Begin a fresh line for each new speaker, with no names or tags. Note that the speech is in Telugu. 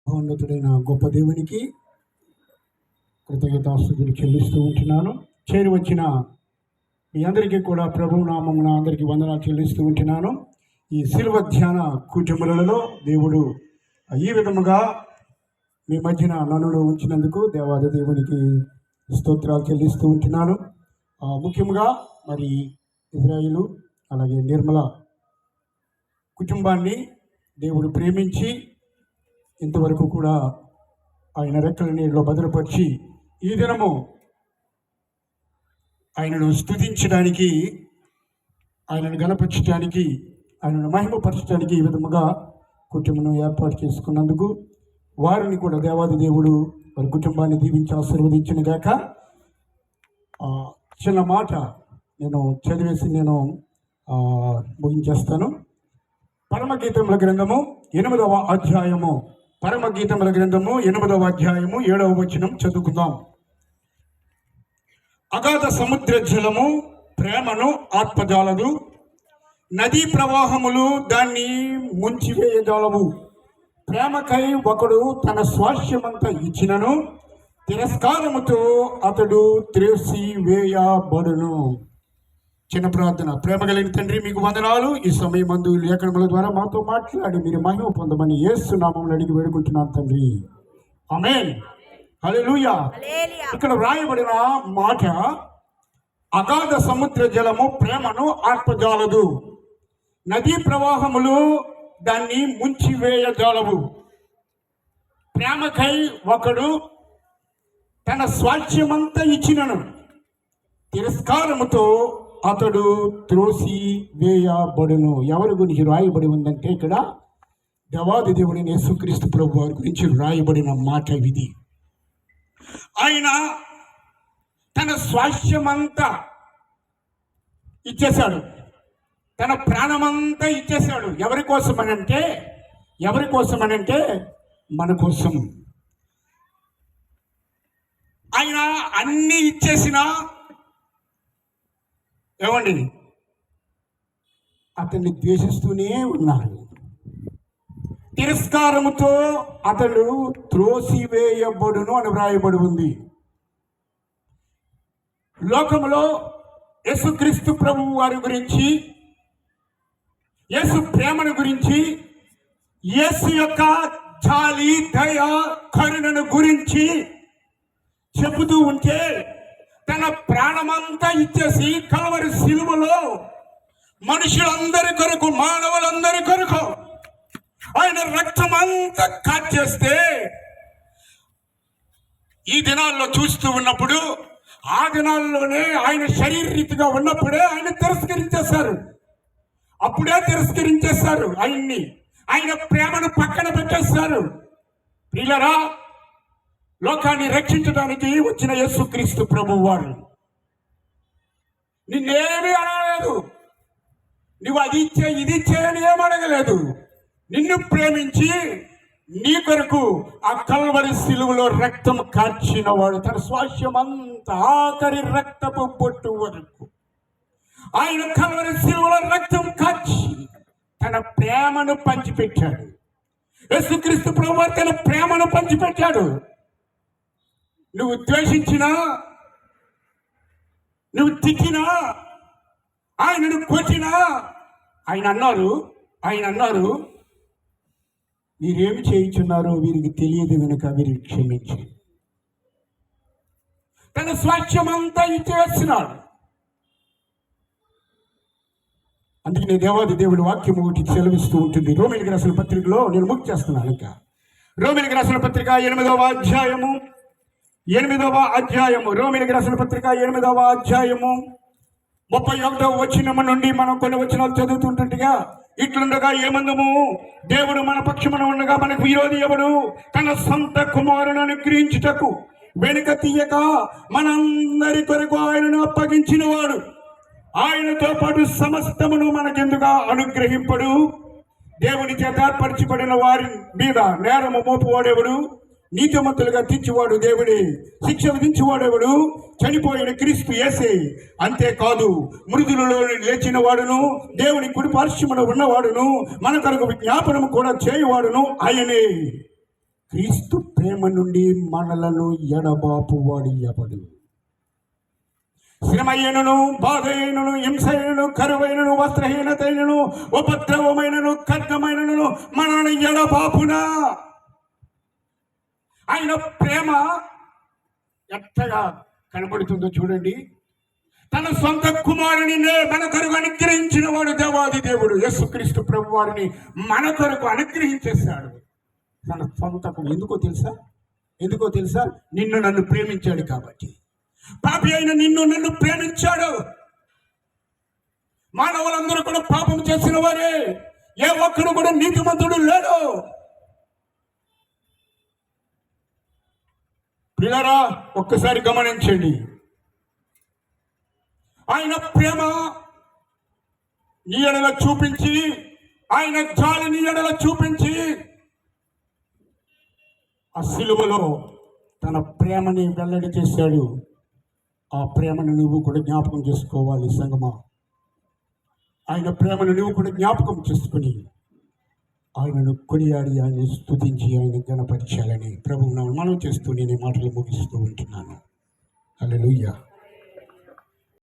మహోన్నతుడైన గొప్ప దేవునికి కృతజ్ఞతాస్తుతులు చెల్లిస్తూ ఉంటున్నాను. చేరి వచ్చిన మీ అందరికీ కూడా ప్రభు నామమున అందరికీ వందనాలు చెల్లిస్తూ ఉంటున్నాను. ఈ శిలువ ధ్యాన కూటములలో దేవుడు ఈ విధముగా మీ మధ్యన నన్ను ఉంచినందుకు దేవాది దేవునికి స్తోత్రాలు చెల్లిస్తూ ఉంటున్నాను. ముఖ్యంగా మరి ఇజ్రాయిలు అలాగే నిర్మల కుటుంబాన్ని దేవుడు ప్రేమించి ఇంతవరకు కూడా ఆయన రెక్కల నీళ్ళలో భద్రపరిచి ఈ దినము ఆయనను స్తుతించడానికి, ఆయనను గణపరచడానికి, ఆయనను మహిమపరచడానికి ఈ విధముగా కుటుంబం ఏర్పాటు చేసుకున్నందుకు వారిని కూడా దేవాది దేవుడు వారి కుటుంబాన్ని దీవించి ఆశీర్వదించిన గాక. చిన్న మాట నేను చదివేసి ముగించేస్తాను. పరమగీతముల గ్రంథము 8వ అధ్యాయము, పరమగీతముల గ్రంథము 8వ అధ్యాయము 7వ వచనం చదువుకుందాం. అగాధ సముద్ర జలము ప్రేమను ఆత్మజాలదు, నదీ ప్రవాహములు దాన్ని ముంచివేయజాలవు. ప్రేమకై ఒకడు తన స్వాస్థ్యమంతా ఇచ్చినను తిరస్కారముతో అతడు త్రేసి వేయబడును. చిన్న ప్రార్థన. ప్రేమ కలిగిన తండ్రి, మీకు వందనాలు. ఈ సమయమందు లేఖనముల ద్వారా మాతో మాట్లాడి మీరు మహిమ పొందమని యేసు నామములో అడిగి వేడుకుంటున్నాను తండ్రి. ఆమేన్. హల్లెలూయా. ఇక్కడ వ్రాయబడిన మాట, అగాధ సముద్ర జలము ప్రేమను ఆర్పజాలదు, నదీ ప్రవాహములు దాన్ని ముంచివేయజాలవు. ప్రేమకై ఒకడు తన స్వాస్థ్యమంతా ఇచ్చినను తిరస్కారముతో అతడు త్రోసి వేయబడును. ఎవరి గురించి రాయబడి ఉందంటే ఇక్కడ దేవాది దేవుడైన యేసుక్రీస్తు ప్రభు వారి గురించి రాయబడిన మాట ఇది. ఆయన తన స్వాస్థ్యమంతా ఇచ్చేశాడు, తన ప్రాణమంతా ఇచ్చేశాడు. ఎవరి కోసమనంటే మన కోసం. ఆయన అన్నీ ఇచ్చేసిన ఏమండి అతన్ని ద్వేషిస్తూనే ఉన్నారు. తిరస్కారముతో అతడు త్రోసివేయబడును అని వ్రాయబడి ఉంది. లోకములో యేసుక్రీస్తు ప్రభువు వారి గురించి, యేసు ప్రేమను గురించి, యేసు యొక్క జాలి, దయ, కరుణను గురించి చెబుతూ ఉంటే తన ప్రాణమంతా ఇచ్చేసి కల్వరి శిలువలో మనుషులందరి కొరకు, మానవులందరి కొరకు ఆయన రక్తమంతా కాచేస్తే ఈ దినాల్లో చూస్తూ ఉన్నప్పుడు, ఆ దినాల్లోనే ఆయన శరీరీతిగా ఉన్నప్పుడే ఆయన తిరస్కరించేశారు. అప్పుడే తిరస్కరించేశారు ఆయన్ని. ఆయన ప్రేమను పక్కన పెట్టేశారు. ప్రియులారా, లోకాన్ని రక్షించడానికి వచ్చిన యేసుక్రీస్తు ప్రభువు వారు నిన్నేమీ అడగలేదు. నువ్వు అది ఇచ్చే ఇది ఇచ్చే అని ఏం అడగలేదు. నిన్ను ప్రేమించి నీ కొరకు ఆ కల్వరి శిలువలో రక్తం కార్చిన వాడు, తన స్వాస్థ్యమంతా ఆఖరి రక్తపు పొట్టు వరకు ఆయన కల్వరి శిలువలో రక్తం కార్చి తన ప్రేమను పంచిపెట్టాడు. యేసుక్రీస్తు ప్రభువు తన ప్రేమను పంచిపెట్టాడు. నువ్వు ద్వేషించినా, నువ్వు తిట్టినా, ఆయనను కొట్టినా, ఆయన అన్నారు వీరేమి చేయించున్నారో వీరికి తెలియదు కనుక వీరికి క్షమించి. తన స్వాస్థ్యమంతా ఇచ్చేస్తున్నాడు. అందుకనే దేవాది దేవుడి వాక్యం ఒకటి సెలవిస్తూ ఉంటుంది. రోమీయులకు రాసిన పత్రికలో నేను ముక్తి చేస్తున్నాను. ఇంకా రోమీయులకు రాసిన పత్రిక 8వ అధ్యాయము, రోమీయులకు రాసిన పత్రిక 8వ అధ్యాయము 31వ వచనము నుండి మనం కొన్ని వచనాలు చదువుతుంటుండగా, ఇట్లుండగా ఏమందము, దేవుడు మన పక్షమున ఉండగా మనకు విరోధి ఎవడు? తన సొంత కుమారుని అనుగ్రహించుటకు వెనుక తీయక మనందరి కొరకు ఆయనను అప్పగించిన వాడు. ఆయనతో పాటు సమస్తమును మనకెందుగా అనుగ్రహింపడు? దేవుని చేత ఏర్పరచబడిన వారి మీద నేరము మోపువాడెవడు? నీతిమంతులుగా తీర్చువాడు దేవుడే, శిక్ష విధించువాడెవడు? చనిపోయిన క్రీస్తు యేసే. అంతేకాదు, మృతులలో లేచిన వాడును, దేవుని కుడి పార్శ్వమున ఉన్నవాడును, మన కొరకు విజ్ఞాపనము కూడా చేయువాడును ఆయనే. క్రీస్తు ప్రేమ నుండి మనలను ఎడబాపువాడు ఎవడు? శ్రమయ్యను, బాధైనను, హింసైనను, కరువైనను, వస్త్రహీనతైనను, ఉపద్రవమైనను, ఖడ్గమైనను మనల్ని ఎడబాపునా? ఆయన ప్రేమ ఎట్టగా కనబడుతుందో చూడండి. తన సొంత కుమారుని మన కొరకు అనుగ్రహించిన వాడు దేవాది దేవుడు యేసుక్రీస్తు ప్రభు వారిని మన కొరకు అనుగ్రహించేశాడు. తన సొంత ఎందుకో తెలుసా? నిన్ను నన్ను ప్రేమించాడు కాబట్టి. పాపి అయిన నిన్ను నన్ను ప్రేమించాడు. మానవులందరూ కూడా పాపం చేసిన వారే, ఏ ఒక్కడు కూడా నీతిమంతుడు లేడు. పిల్లరా, ఒక్కసారి గమనించండి. ఆయన ప్రేమ నీ ఎడల చూపించి, ఆయన జాలి నీ ఎడల చూపించి, ఆ సిలువలో తన ప్రేమని వెల్లడి చేశాడు. ఆ ప్రేమను నువ్వు కూడా జ్ఞాపకం చేసుకోవాలి సంగమా. ఆయన ప్రేమను నువ్వు కూడా జ్ఞాపకం చేసుకుని ఆయనను కొనియాడి, ఆయన స్తుతించి, ఆయన ఘనపరచాలని ప్రభువును మనం చేస్తూ నేను ఈ మాటలు ముగిస్తూ ఉంటున్నాను. హల్లెలూయా.